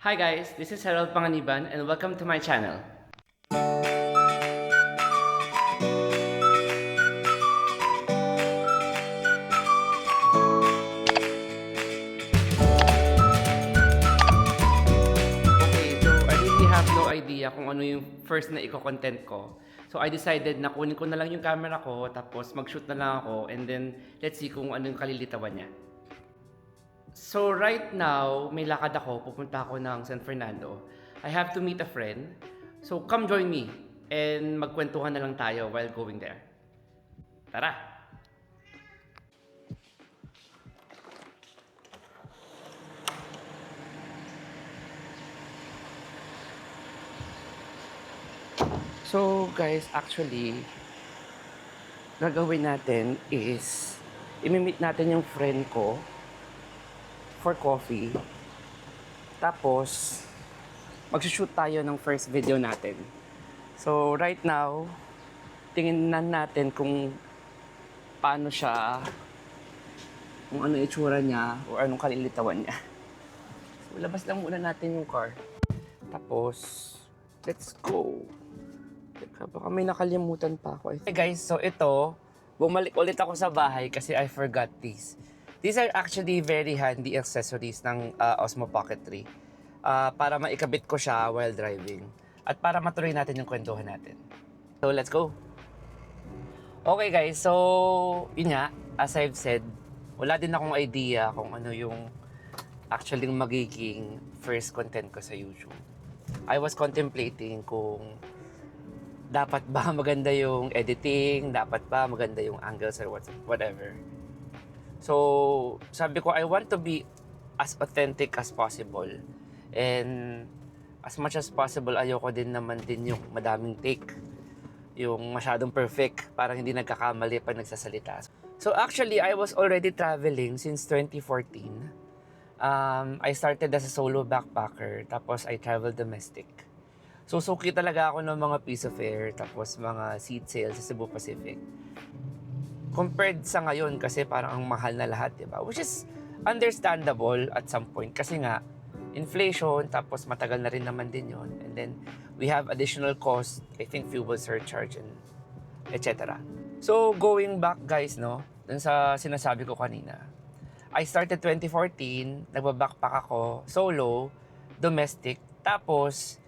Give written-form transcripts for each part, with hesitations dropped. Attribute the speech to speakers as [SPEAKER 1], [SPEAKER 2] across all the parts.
[SPEAKER 1] Hi guys, this is Harold Panganiban and welcome to my channel. Okay, so I really have no idea kung ano yung first na i-content ko. So I decided na kunin ko na lang yung camera ko, tapos mag-shoot na lang ako, and then let's see kung ano yung kalilitawan niya. So right now, may lakad ako, pupunta ako ng San Fernando. I have to meet a friend. So come join me and magkwentuhan na lang tayo while going there. Tara! So guys, actually, gagawin natin is imimit natin yung friend ko for coffee. Tapos, magsushoot tayo ng first video natin. So right now, tingnan natin kung paano siya, kung ano itsura niya, o anong kalilitawan niya. So labas lang muna natin yung car. Tapos, let's go. Teka, baka may nakalimutan pa ako. Hey guys, so ito, bumalik ulit ako sa bahay kasi I forgot these. These are actually very handy accessories ng Osmo Pocket 3 para maikabit ko siya while driving at para matuloy natin yung kwentuhan natin. So let's go! Okay guys, so yun nga, as I've said, wala din akong idea kung ano yung actually magiging first content ko sa YouTube. I was contemplating kung dapat ba maganda yung editing, dapat ba maganda yung angles or whatever. So, sabi ko, I want to be as authentic as possible. And as much as possible, ayoko din naman din yung madaming take. Yung masyadong perfect, parang hindi nagkakamali pag nagsasalita. So actually, I was already traveling since 2014. I started as a solo backpacker, tapos I traveled domestic. So, suki talaga ako ng mga piece of air, tapos mga seat sales sa Cebu Pacific. Compared sa ngayon, kasi parang ang mahal na lahat, di ba? Which is understandable at some point. Kasi nga, inflation, tapos matagal na rin naman din yon. And then, we have additional cost, I think fuel surcharge, and etc. So, going back guys, no? Dun sa sinasabi ko kanina. I started 2014, nagbabackpack ako, solo, domestic, tapos,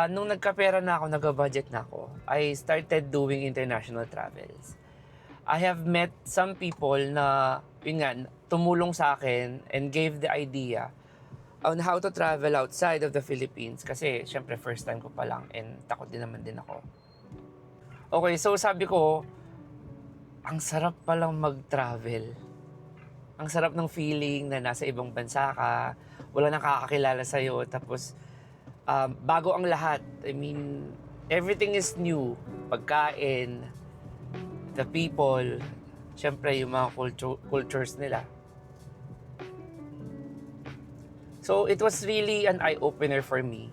[SPEAKER 1] nung nagkapera na ako, nag-budget na ako, I started doing international travels. I have met some people na, yun nga, tumulong sa akin and gave the idea on how to travel outside of the Philippines. Kasi, syempre, first time ko pa lang and takot din naman din ako. Okay, so sabi ko, ang sarap palang mag-travel. Ang sarap ng feeling na nasa ibang bansa ka, wala nang kakakilala sa'yo, tapos, bago ang lahat. I mean, everything is new. Pagkain, the people, syempre yung mga cultures nila. So, it was really an eye-opener for me.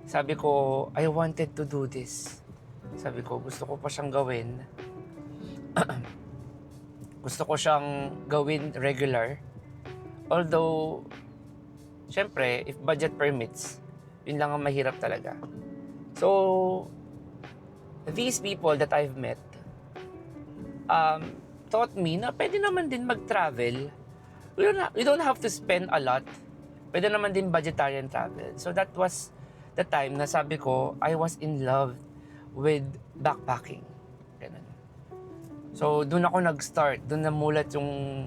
[SPEAKER 1] Sabi ko, I wanted to do this. Sabi ko, gusto ko pa siyang gawin. Gusto ko siyang gawin regular. Although, syempre, if budget permits, yun lang ang mahirap talaga. So, these people that I've met taught me na pwede naman din mag-travel. You don't have to spend a lot. Pwede naman din budgetarian travel. So, that was the time na sabi ko, I was in love with backpacking. Ganun. So, dun ako nag-start. Dun namulat yung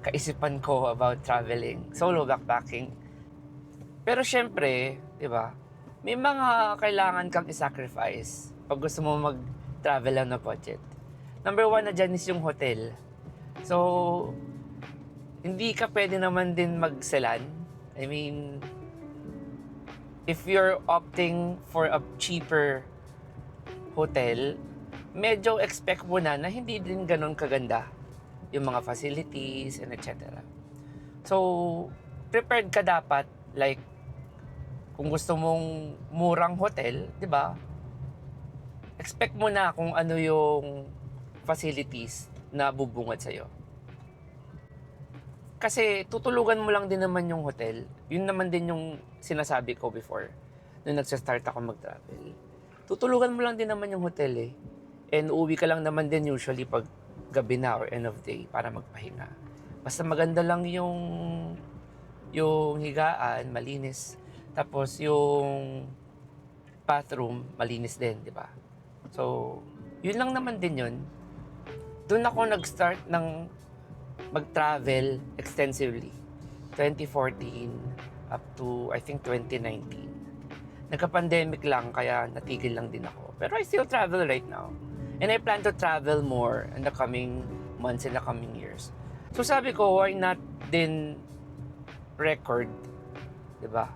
[SPEAKER 1] kaisipan ko about traveling. Solo backpacking. Pero syempre, di ba, may mga kailangan kang i-sacrifice pag gusto mo mag-travel on a budget. Number one na dyan is yung hotel. So, hindi ka pwede naman din magselan. I mean, if you're opting for a cheaper hotel, medyo expect mo na hindi din ganun kaganda yung mga facilities and etc. So, prepared ka dapat, like, kung gusto mong murang hotel, di ba? Expect mo na kung ano yung facilities na bubungad sa'yo. Kasi tutulugan mo lang din naman yung hotel. Yun naman din yung sinasabi ko before nung nagsa-start ako mag-travel. Tutulugan mo lang din naman yung hotel eh. And uuwi ka lang naman din usually pag gabi na or end of day para magpahinga. Basta maganda lang yung higaan, malinis. Tapos yung bathroom, malinis din, di ba? So, yun lang naman din yun. Doon ako nag-start ng mag-travel extensively. 2014 up to, I think, 2019. Nagka-pandemic lang, kaya natigil lang din ako. Pero I still travel right now. And I plan to travel more in the coming months, in the coming years. So sabi ko, why not din record, di ba?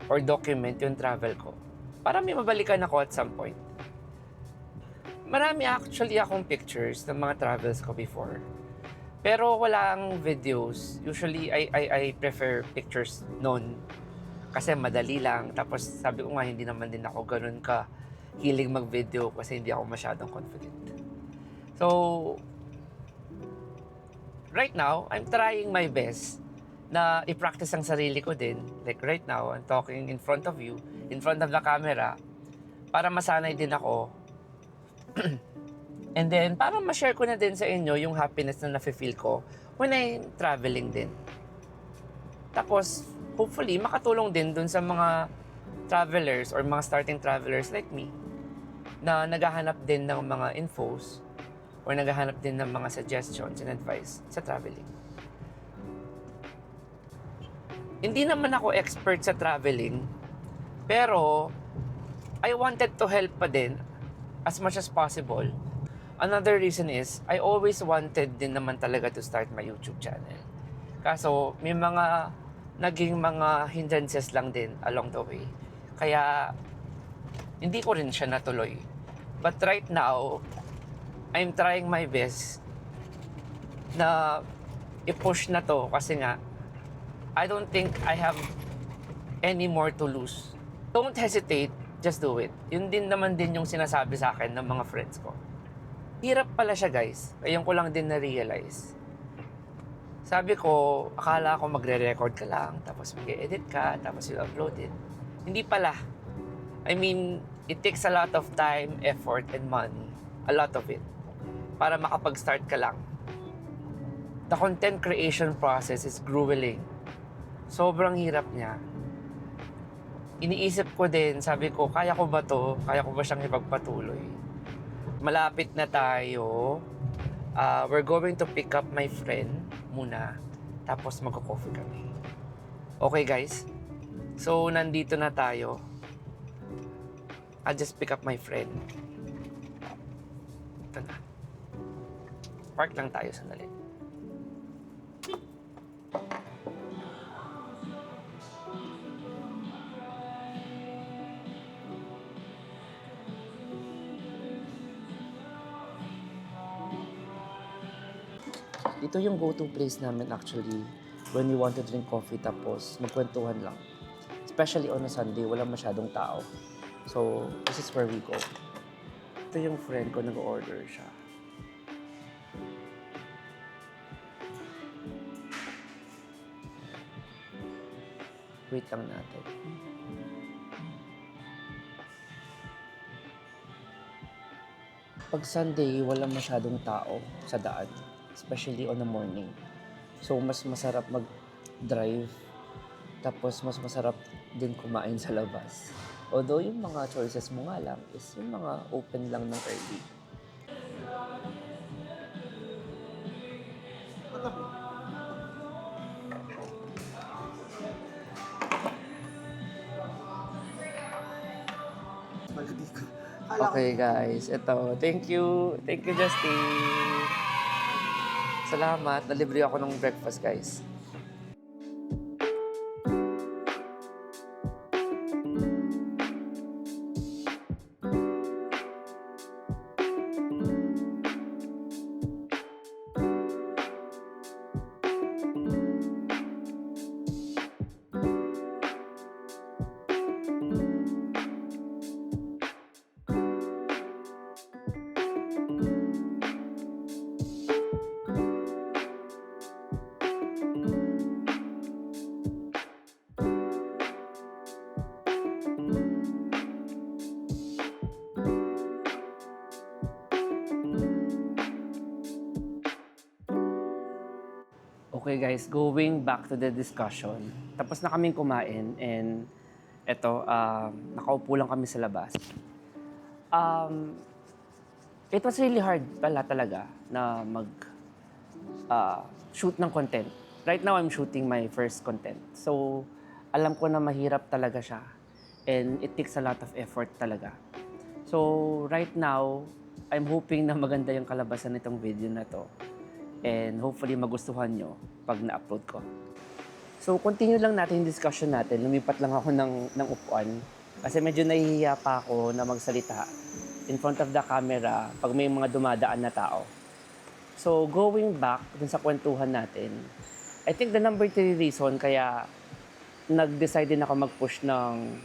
[SPEAKER 1] Or document yung travel ko. Para may mabalikan ako at some point. Marami actually akong pictures ng mga travels ko before. Pero walang videos. Usually, I prefer pictures noon. Kasi madali lang. Tapos sabi ko nga, hindi naman din ako ganun ka hiling mag-video kasi hindi ako masyadong confident. So, right now, I'm trying my best na i-practice ang sarili ko din. Like right now, I'm talking in front of you, in front of the camera, para masanay din ako. And then, para ma-share ko na din sa inyo yung happiness na nafe-feel ko when I'm traveling din. Tapos, hopefully, makatulong din dun sa mga travelers or mga starting travelers like me na naghahanap din ng mga infos or naghahanap din ng mga suggestions and advice sa traveling. Hindi naman ako expert sa traveling, pero I wanted to help pa din as much as possible. Another reason is, I always wanted din naman talaga to start my YouTube channel. Kaso, may mga naging mga hindrances lang din along the way. Kaya, hindi ko rin siya natuloy. But right now, I'm trying my best na i-push na to kasi nga, I don't think I have any more to lose. Don't hesitate, just do it. Yun din naman din yung sinasabi sa akin ng mga friends ko. Hirap pala siya guys. Ngayon ko lang din na-realize. Sabi ko, akala ko magre-record ka lang, tapos mag-edit ka, tapos you'll upload it. Hindi pala. I mean, it takes a lot of time, effort, and money. A lot of it. Para makapag-start ka lang. The content creation process is grueling. Sobrang hirap niya. Iniisip ko din, sabi ko, kaya ko ba to? Kaya ko ba siyang ipagpatuloy? Malapit na tayo. We're going to pick up my friend muna. Tapos magko-coffee kami. Okay guys? So, nandito na tayo. I'll just pick up my friend. Ito na. Park lang tayo sandali. Ito yung go-to place namin actually when we want to drink coffee tapos magkwentuhan lang. Especially on a Sunday, walang masyadong tao. So, this is where we go. Ito yung friend ko, nag-order siya. Wait lang natin. Pag Sunday, walang masyadong tao sa daan. Especially on the morning. So, mas masarap mag-drive. Tapos, mas masarap din kumain sa labas. Although, yung mga choices mo nga lang is yung mga open lang ng early. Okay guys, ito. Thank you. Thank you, Justin. Salamat. Nalibre ako ng breakfast, guys. Okay guys, going back to the discussion. Tapos na kaming kumain and eto, nakaupo lang kami sa labas. It was really hard pala talaga na shoot ng content. Right now, I'm shooting my first content. So, alam ko na mahirap talaga siya. And it takes a lot of effort talaga. So, right now, I'm hoping na maganda yung kalabasan nitong video na to. And hopefully magustuhan nyo pag na-upload ko. So, continue lang natin yung discussion natin. Lumipat lang ako ng upuan. Kasi medyo nahihiya pa ako na magsalita in front of the camera pag may mga dumadaan na tao. So, going back dun sa kwentuhan natin, I think the number 3 reason kaya nag-decide din ako mag-push ng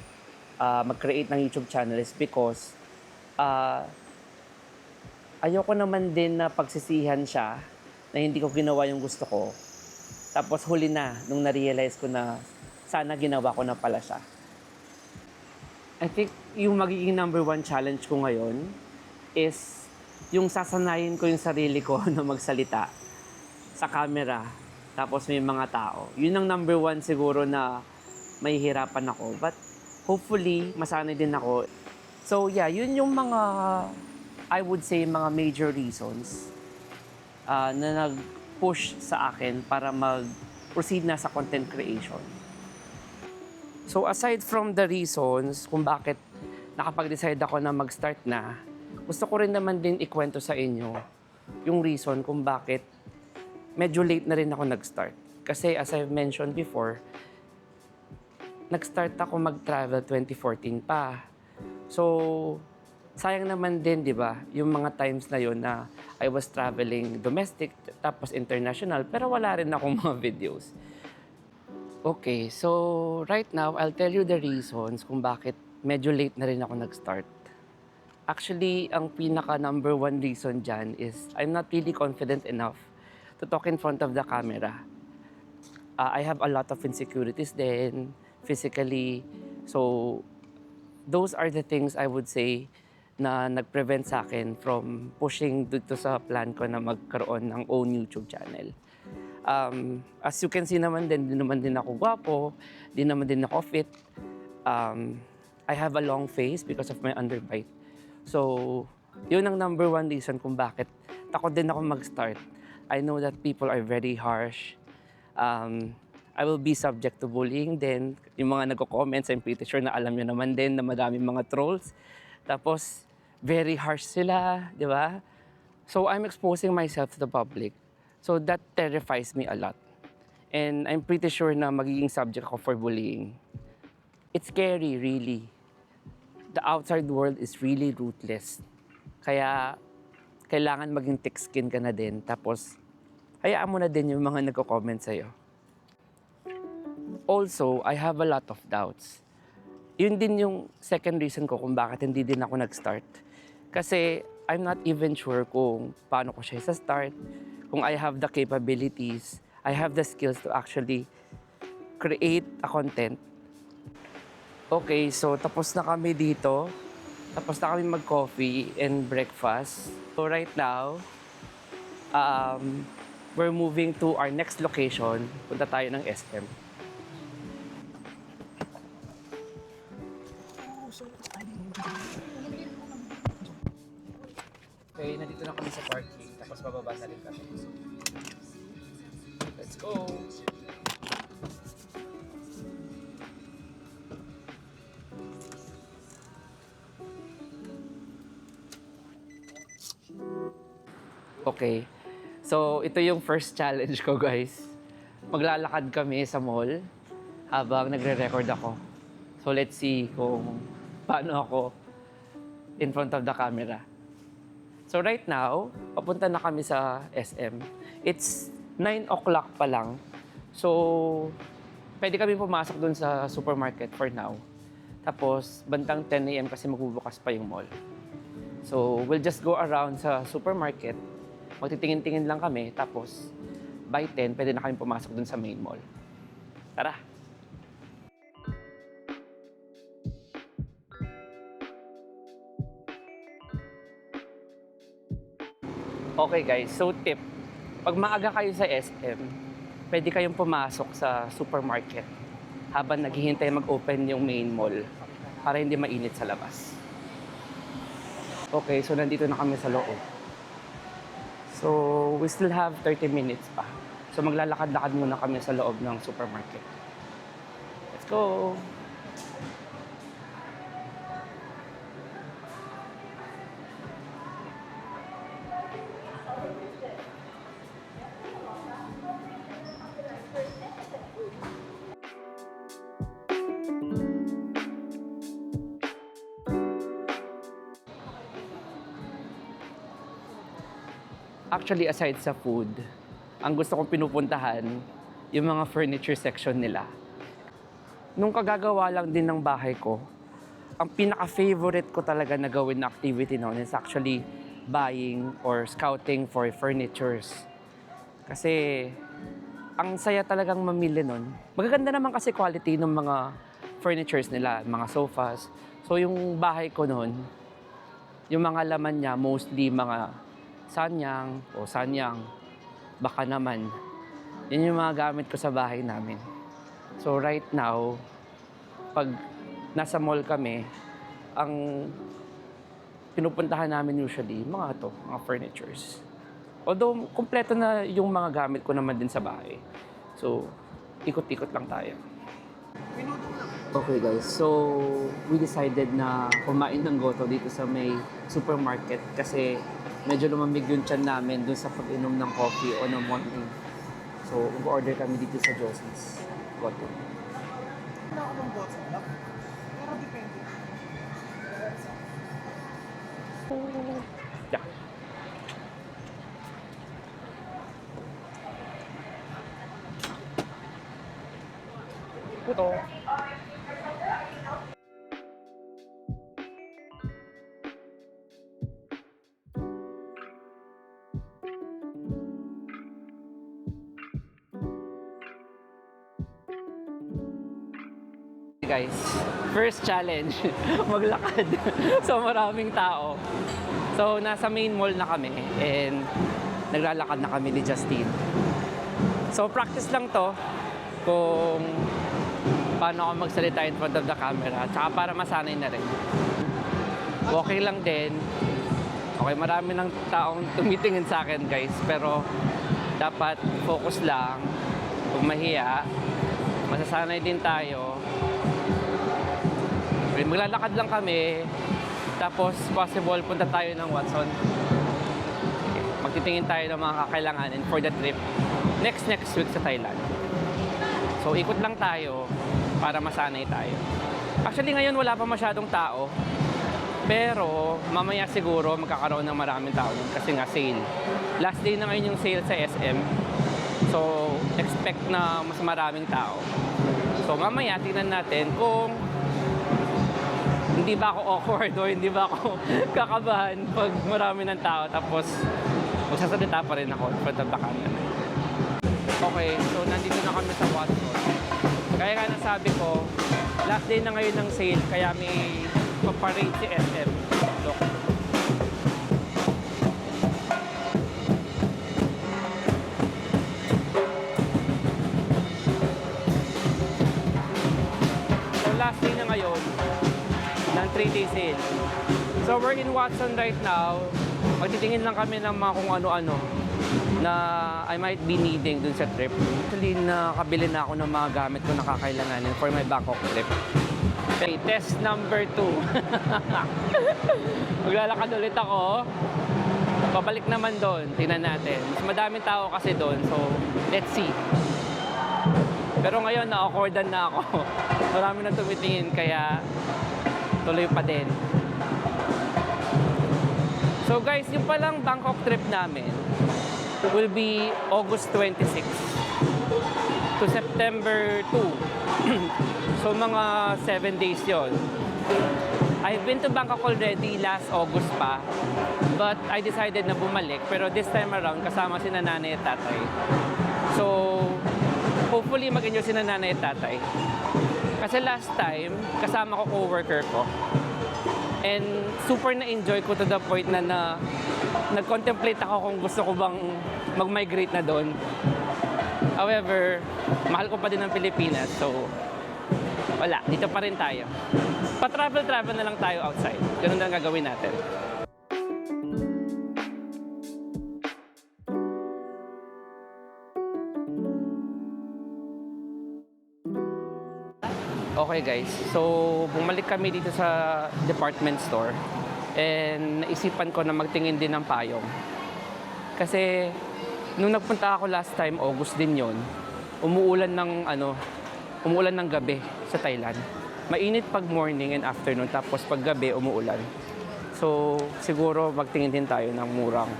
[SPEAKER 1] mag-create ng YouTube channel is because ayoko naman din na pagsisihan siya na hindi ko ginawa yung gusto ko. Tapos huli na, nung na-realize ko na sana ginawa ko na pala siya. I think yung magiging number 1 challenge ko ngayon is yung sasanayin ko yung sarili ko na magsalita sa camera tapos may mga tao. Yun ang number 1 siguro na mahihirapan ako. But hopefully, masanay din ako. So yeah, yun yung mga, I would say, mga major reasons na nag-push sa akin para mag-proceed na sa content creation. So aside from the reasons kung bakit nakapag-decide ako na mag-start na, gusto ko rin naman din ikwento sa inyo yung reason kung bakit medyo late na rin ako nag-start. Kasi as I've mentioned before, nag-start ako mag-travel 2014 pa. So, sayang naman din, di ba, yung mga times na yun na I was traveling domestic tapos international, pero wala rin akong mga videos. Okay, so right now, I'll tell you the reasons kung bakit medyo late na rin ako nag-start. Actually, ang pinaka number 1 reason dyan is I'm not really confident enough to talk in front of the camera. I have a lot of insecurities then, physically. So, those are the things I would say na nag-prevent sa akin from pushing dito sa plan ko na magkaroon ng own YouTube channel. As you can see naman din, di naman din ako gwapo, di naman din ako fit. I have a long face because of my underbite. So, yun ang number 1 reason kung bakit takot din ako mag-start. I know that people are very harsh. I will be subject to bullying din. Yung mga nagko-comments, I'm pretty sure na alam nyo naman din na madaming mga trolls. Tapos, very harsh sila, di ba? So, I'm exposing myself to the public. So, that terrifies me a lot. And I'm pretty sure na magiging subject ako for bullying. It's scary, really. The outside world is really ruthless. Kaya, kailangan maging thick skin ka na din. Tapos, hayaan mo na din yung mga nagko-comment sa'yo. Also, I have a lot of doubts. Yun din yung second reason ko kung bakit hindi din ako nag-start. Kasi I'm not even sure kung paano ko siya sa-start, kung I have the capabilities, I have the skills to actually create a content. Okay, so tapos na kami dito. Tapos na kami mag-coffee and breakfast. So right now, we're moving to our next location. Punta tayo ng SM. Okay, nandito na kami sa parking. Tapos bababa na rin kami. Let's go! Okay. So, ito yung first challenge ko, guys. Maglalakad kami sa mall habang nagre-record ako. So, let's see kung paano ako in front of the camera. So, right now, papunta na kami sa SM. It's 9 o'clock pa lang. So, pwede kami pumasok dun sa supermarket for now. Tapos, bandang 10 a.m. kasi magbubukas pa yung mall. So, we'll just go around sa supermarket. Magtitingin-tingin lang kami. Tapos, by 10, pwede na kami pumasok dun sa main mall. Tara! Okay guys, so tip. Pag maaga kayo sa SM, pwede kayong pumasok sa supermarket habang naghihintay mag-open yung main mall para hindi mainit sa labas. Okay, so nandito na kami sa loob. So, we still have 30 minutes pa. So, maglalakad-lakad muna kami sa loob ng supermarket. Let's go! Actually, aside sa food, ang gusto kong pinupuntahan, yung mga furniture section nila. Nung kagagawa lang din ng bahay ko, ang pinaka-favorite ko talaga na gawin na activity noon is actually buying or scouting for furnitures. Kasi ang saya talagang mamili nun. Magaganda naman kasi quality ng mga furnitures nila, mga sofas. So yung bahay ko noon, yung mga laman niya, mostly mga sanyang o sanyang, baka naman. Yan yung mga gamit ko sa bahay namin. So right now, pag nasa mall kami, ang pinupuntahan namin usually, mga furnitures. Although, kumpleto na yung mga gamit ko naman din sa bahay. So, ikot-ikot lang tayo. Okay guys, so we decided na kumain ng goto dito sa may supermarket kasi medyo lumamig yung tiyan namin dun sa pag-inom ng coffee o ng morning. So, mag-order kami dito sa Josie's Goto.
[SPEAKER 2] Wala ka bang goto na? Pero depende.
[SPEAKER 1] Yeah. Ito. Guys, first challenge, maglakad. So maraming tao. So nasa main mall na kami and naglalakad na kami ni Justine. So practice lang to kung paano ako magsalita in front of the camera tsaka para masanay na rin. Okay lang din. Okay, marami ng taong tumitingin sa akin guys, pero dapat focus lang. Kung mahiya, masasanay din tayo. Maglalakad lang kami, tapos possible punta tayo ng Watson. Magtitingin tayo ng mga kakailanganin for the trip next week sa Thailand. So ikot lang tayo para masanay tayo. Actually ngayon wala pa masyadong tao, pero mamaya siguro magkakaroon ng maraming tao nun kasi nga sale. Last day na ngayon yung sale sa SM, so expect na mas maraming tao. So mamaya tingnan natin kung hindi ba ako awkward o hindi ba ako kakabahan pag marami ng tao tapos magsasalita pa rin ako in front of the camera. Okay, so nandito na kami sa Watson. Kaya nga nasabi ko, last day na ngayon ng sale kaya may paparade si SM. Look. So last day na ngayon ng 3-day sale. So we're in Watson right now. Magtitingin lang kami ng mga kung ano-ano na I might be needing dun sa trip. Actually, nakabili na ako ng mga gamit ko na kakailanganin for my Bangkok trip. Okay, test number 2. Maglalakad ulit ako. Pabalik naman doon. Tingnan natin. Mas madaming tao kasi doon. So, let's see. Pero ngayon, na-awkwardan na ako. Marami na tumitingin, kaya tuloy pa din. So guys, yung palang Bangkok trip namin will be August 26 to September 2. So mga 7 days yon. I've been to Bangkok already last August pa, but I decided na bumalik. Pero this time around, kasama si nanay at tatay. So, hopefully mag-enjoy si nanay at tatay. Kasi last time, kasama ko co-worker ko. And super na-enjoy ko to the point na nag-contemplate ako kung gusto ko bang mag-migrate na doon. However, mahal ko pa din ang Pilipinas, so wala, dito pa rin tayo. Pa-travel-travel na lang tayo outside. Ganun na lang gagawin natin. Okay guys, so bumalik kami dito sa department store and naisipan ko na magtingin din ng payong. Kasi nung nagpunta ako last time, August din yon, umuulan ng gabi sa Thailand. Mainit pag morning and afternoon, tapos pag gabi umuulan. So siguro magtingin din tayo ng murang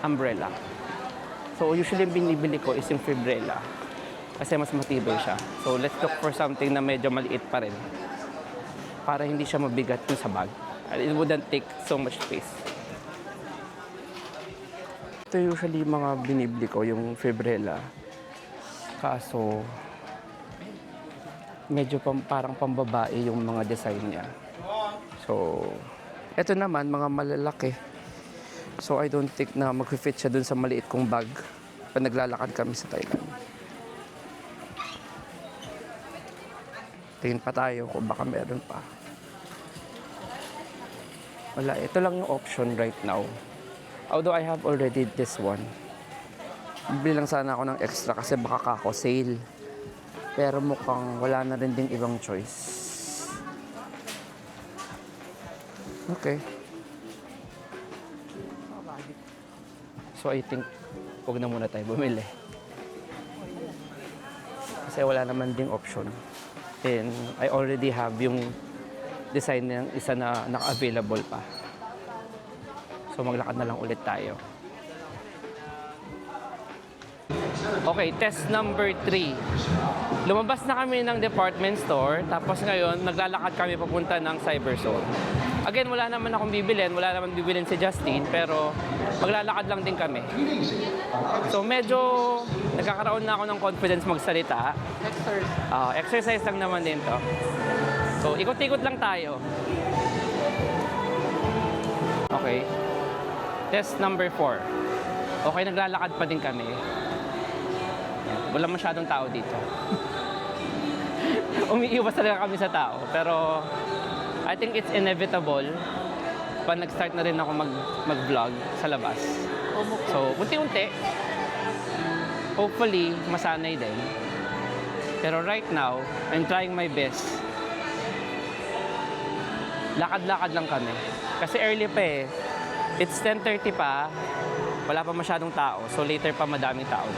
[SPEAKER 1] umbrella. So usually binibili ko is yung Fibrella kasi mas matibay siya. So let's look for something na medyo maliit pa rin para hindi siya mabigat yung sa bag. It wouldn't take so much space. Ito usually mga binibili ko, yung Fibrella. Kaso medyo parang pambabae yung mga design niya. So ito naman mga malalaki. So I don't think na mag-fit siya dun sa maliit kong bag pag naglalakad kami sa Thailand. Tingin pa tayo kung baka meron pa. Wala, ito lang yung option right now. Although I have already this one. Bili lang sana ako ng extra kasi baka kako sale. Pero mukhang wala na rin ding ibang choice. Okay. So I think huwag na muna tayo bumili. Kasi wala naman ding option. And I already have yung design ng isa na naka-available pa. So maglakad na lang ulit tayo. Okay, test number 3. Lumabas na kami ng department store, tapos ngayon naglalakad kami papunta ng Cyberzone. Again, wala naman akong bibilin, wala naman bibilin si Justin, pero maglalakad lang din kami. So medyo nagkakaroon na ako ng confidence magsalita. Exercise lang naman din to. So ikot-ikot lang tayo. Okay. Test number 4. Okay, naglalakad pa din kami. Wala masyadong tao dito. Umiiwas talaga kami sa tao. Pero I think it's inevitable pag nag-start na rin ako mag-vlog sa labas. So, unti-unti, hopefully, masanay din. Pero right now, I'm trying my best. Lakad-lakad lang kami. Kasi early pa eh. It's 10:30 pa. Wala pa masyadong tao. So, later pa madaming tao.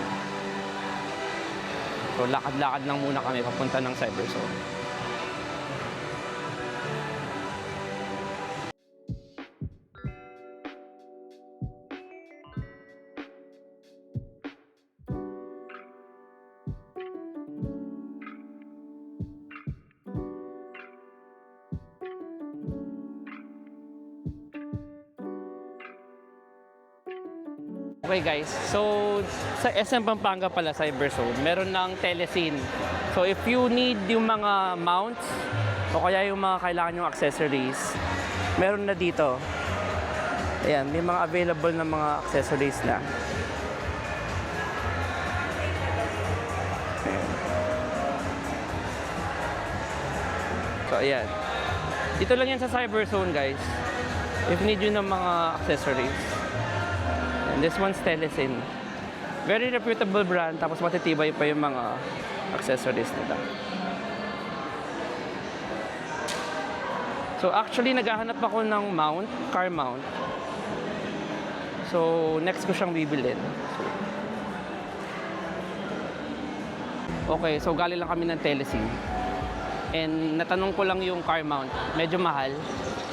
[SPEAKER 1] So, lakad-lakad lang muna kami papunta ng Cyberzone. Okay guys, so sa SM Pampanga pala, Cyberzone, meron ng telescene. So if you need yung mga mounts o kaya yung mga kailangan yung accessories, meron na dito. Ayan, may mga available na mga accessories na. Ayan. So ayan. Dito lang yan sa Cyberzone guys. If need yun ng mga accessories. And this one's Telesin. Very reputable brand, tapos matitibay pa yung mga accessories nila. So actually, naghahanap ako ng mount, car mount. So next ko siyang bibilin. Okay, so galing lang kami ng Telesin. And natanong ko lang yung car mount. Medyo mahal.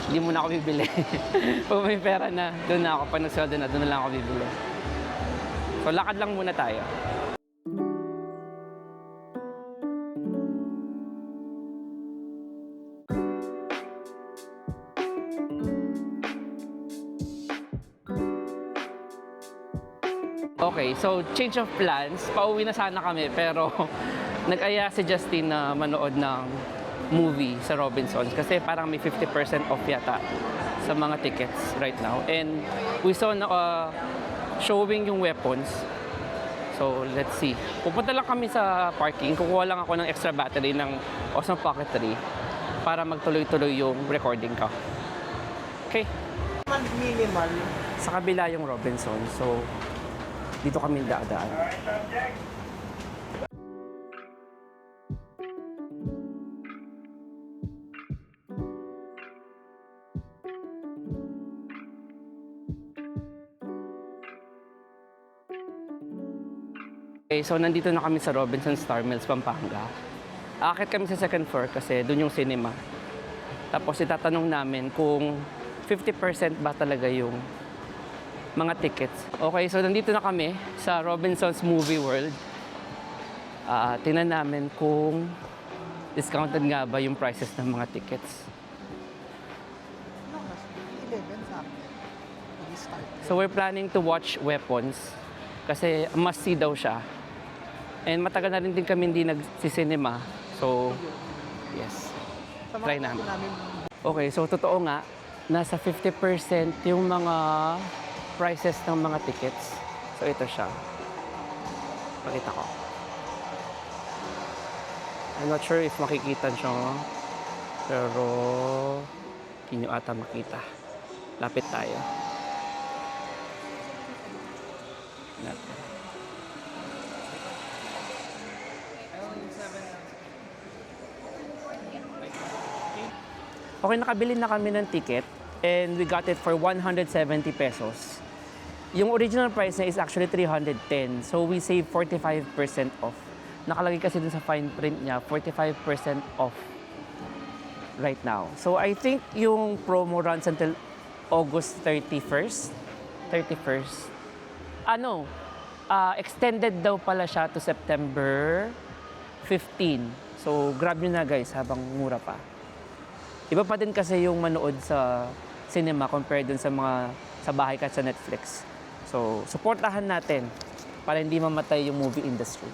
[SPEAKER 1] Hindi muna ako bibili. Pag may pera na, doon na ako. Pag nagsweldo na, doon na lang ako bibili. So, lakad lang muna tayo. Okay, so change of plans. Pauwi na sana kami, pero nag-aya si Justin na manood ng movie sa Robinsons kasi parang may 50% off yata sa mga tickets right now. And we saw na showing yung weapons. So So, let's see. Pupunta lang kami sa parking. Kukuha lang ako ng extra battery ng Osmo Pocket 3 para magtuloy-tuloy yung recording ko. Okay.
[SPEAKER 2] Minimal.
[SPEAKER 1] Sa kabila yung Robinson. So, dito kami dadaan. Okay, so nandito na kami sa Robinson Star Mills, Pampanga. Aakit kami sa second floor kasi doon yung cinema. Tapos itatanong namin kung 50% ba talaga yung mga tickets. Okay, so nandito na kami sa Robinson's Movie World. Tingnan namin kung discounted nga ba yung prices ng mga tickets.
[SPEAKER 2] No, mas 11 sa akin. Start.
[SPEAKER 1] So we're planning to watch Weapons kasi must-see daw siya. And matagal na rin din kami hindi nagsisinema. So, yes. Try namin. Okay, so totoo nga, nasa 50% yung mga prices ng mga tickets. So ito siya. Pakita ko. I'm not sure if makikita siya. Pero, hindi nyo ata makita. Lapit tayo. Natin. Okay, nakabili na kami ng ticket and we got it for 170 pesos. Yung original price niya is actually 310. So we save 45% off. Nakalagay kasi dun sa fine print niya, 45% off right now. So I think yung promo runs until August 31st. Extended daw pala siya to September 15. So grab nyo na guys habang mura pa. Iba pa din kasi yung manood sa cinema compared dun sa mga sa bahay ka sa Netflix. So, supportahan natin para hindi mamatay yung movie industry.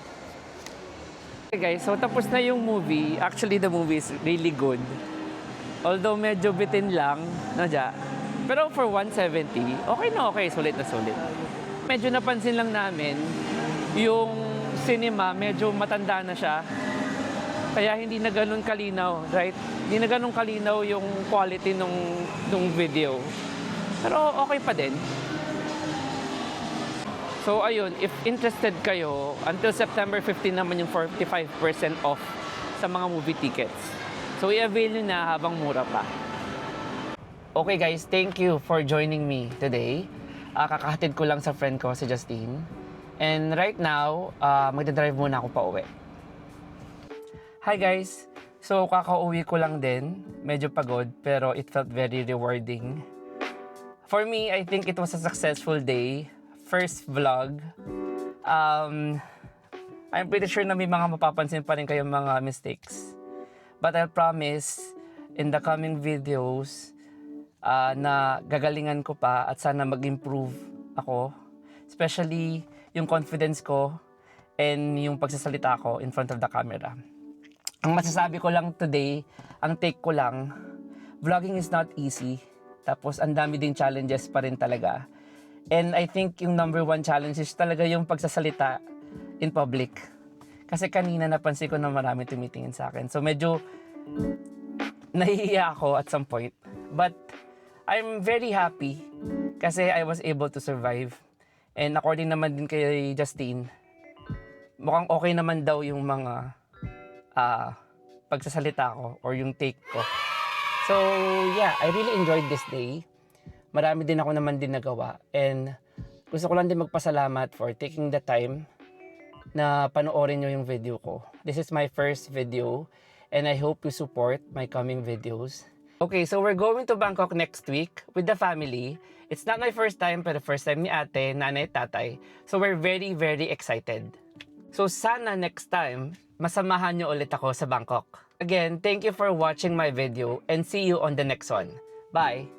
[SPEAKER 1] Okay guys, so tapos na yung movie. Actually, the movie is really good. Although medyo bitin lang, no, ja? Pero for 170, okay na okay, sulit na sulit. Medyo napansin lang namin, yung cinema, medyo matanda na siya. Kaya hindi na ganun kalinaw, right? Hindi na ganun kalinaw yung quality nung video. Pero okay pa din. So ayun, if interested kayo, until September 15 naman yung 45% off sa mga movie tickets. So i-avail nyo na habang mura pa. Okay guys, thank you for joining me today. Kakahatid ko lang sa friend ko, si Justine. And right now, magdadrive muna ako pa uwi. Hi guys! So kakauwi ko lang din. Medyo pagod pero it felt very rewarding. For me, I think it was a successful day. First vlog. I'm pretty sure na may mga mapapansin pa rin kayong mga mistakes. But I promise, in the coming videos, na gagalingan ko pa at sana mag-improve ako. Especially yung confidence ko and yung pagsasalita ko in front of the camera. Ang masasabi ko lang today, ang take ko lang, vlogging is not easy. Tapos ang dami ding challenges pa rin talaga. And I think yung number one challenge is talaga yung pagsasalita in public. Kasi kanina napansin ko na marami tumitingin sa akin. So medyo nahihiya ako at some point. But I'm very happy kasi I was able to survive. And according naman din kay Justine, mukhang okay naman daw yung mga pagsasalita ko or yung take ko. So yeah, I really enjoyed this day. Marami din ako naman din nagawa. And gusto ko lang din magpasalamat for taking the time na panoorin nyo yung video ko. This is my first video and I hope you support my coming videos. Okay, so we're going to Bangkok next week with the family. It's not my first time, pero first time ni ate, nanay, tatay. So we're very, very excited. So sana next time, masamahan nyo ulit ako sa Bangkok. Again, thank you for watching my video and see you on the next one. Bye!